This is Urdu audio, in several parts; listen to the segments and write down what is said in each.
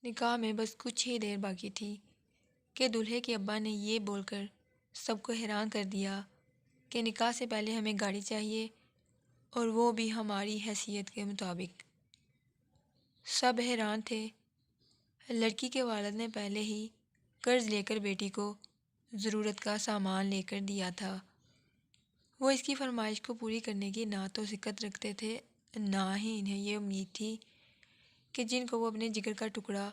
نکاح میں بس کچھ ہی دیر باقی تھی کہ دولہے کے ابا نے یہ بول کر سب کو حیران کر دیا کہ نکاح سے پہلے ہمیں گاڑی چاہیے، اور وہ بھی ہماری حیثیت کے مطابق۔ سب حیران تھے۔ لڑکی کے والد نے پہلے ہی قرض لے کر بیٹی کو ضرورت کا سامان لے کر دیا تھا۔ وہ اس کی فرمائش کو پوری کرنے کی نہ تو سکت رکھتے تھے، نہ ہی انہیں یہ امید تھی کہ جن کو وہ اپنے جگر کا ٹکڑا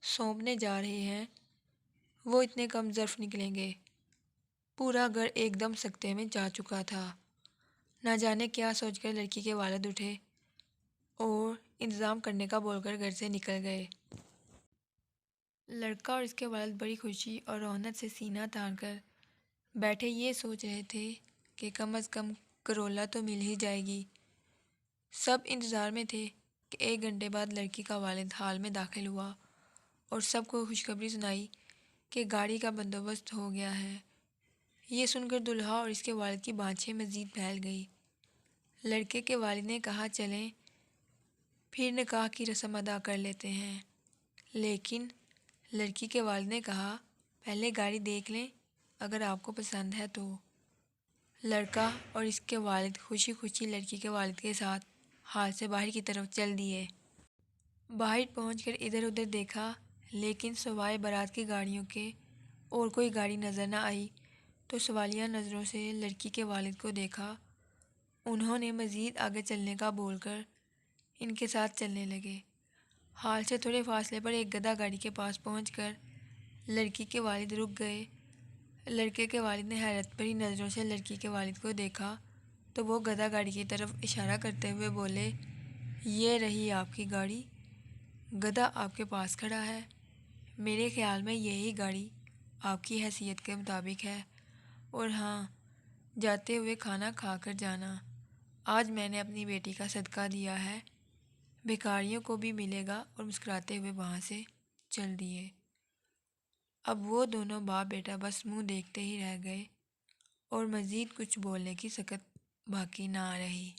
سونپنے جا رہے ہیں وہ اتنے کم ظرف نکلیں گے۔ پورا گھر ایک دم سکتے میں جا چکا تھا۔ نہ جانے کیا سوچ کر لڑکی کے والد اٹھے اور انتظام کرنے کا بول کر گھر سے نکل گئے۔ لڑکا اور اس کے والد بڑی خوشی اور رونق سے سینہ تان کر بیٹھے یہ سوچ رہے تھے کہ کم از کم کرولا تو مل ہی جائے گی۔ سب انتظار میں تھے کہ 1 گھنٹے بعد لڑکی کا والد ہال میں داخل ہوا اور سب کو خوشخبری سنائی کہ گاڑی کا بندوبست ہو گیا ہے۔ یہ سن کر دولہا اور اس کے والد کی بانچیں مزید پھیل گئی۔ لڑکے کے والد نے کہا چلیں پھر نکاح کی رسم ادا کر لیتے ہیں، لیکن لڑکی کے والد نے کہا پہلے گاڑی دیکھ لیں اگر آپ کو پسند ہے تو۔ لڑکا اور اس کے والد خوشی خوشی لڑکی کے والد کے ساتھ ہال سے باہر کی طرف چل دیے۔ باہر پہنچ کر ادھر ادھر دیکھا لیکن سوائے بارات کی گاڑیوں کے اور کوئی گاڑی نظر نہ آئی تو سوالیہ نظروں سے لڑکی کے والد کو دیکھا۔ انہوں نے مزید آگے چلنے کا بول کر ان کے ساتھ چلنے لگے۔ ہال سے تھوڑے فاصلے پر ایک گدھا گاڑی کے پاس پہنچ کر لڑکی کے والد رک گئے۔ لڑکے کے والد نے حیرت بھری نظروں سے لڑکی کے والد کو دیکھا تو وہ گدھا گاڑی کی طرف اشارہ کرتے ہوئے بولے یہ رہی آپ کی گاڑی، گدھا آپ کے پاس کھڑا ہے۔ میرے خیال میں یہی گاڑی آپ کی حیثیت کے مطابق ہے، اور ہاں جاتے ہوئے کھانا کھا کر جانا، آج میں نے اپنی بیٹی کا صدقہ دیا ہے، بھکاریوں کو بھی ملے گا۔ اور مسکراتے ہوئے وہاں سے چل دیے۔ اب وہ دونوں باپ بیٹا بس منہ دیکھتے ہی رہ گئے اور مزید کچھ بولنے کی سکت باقی نہ رہی۔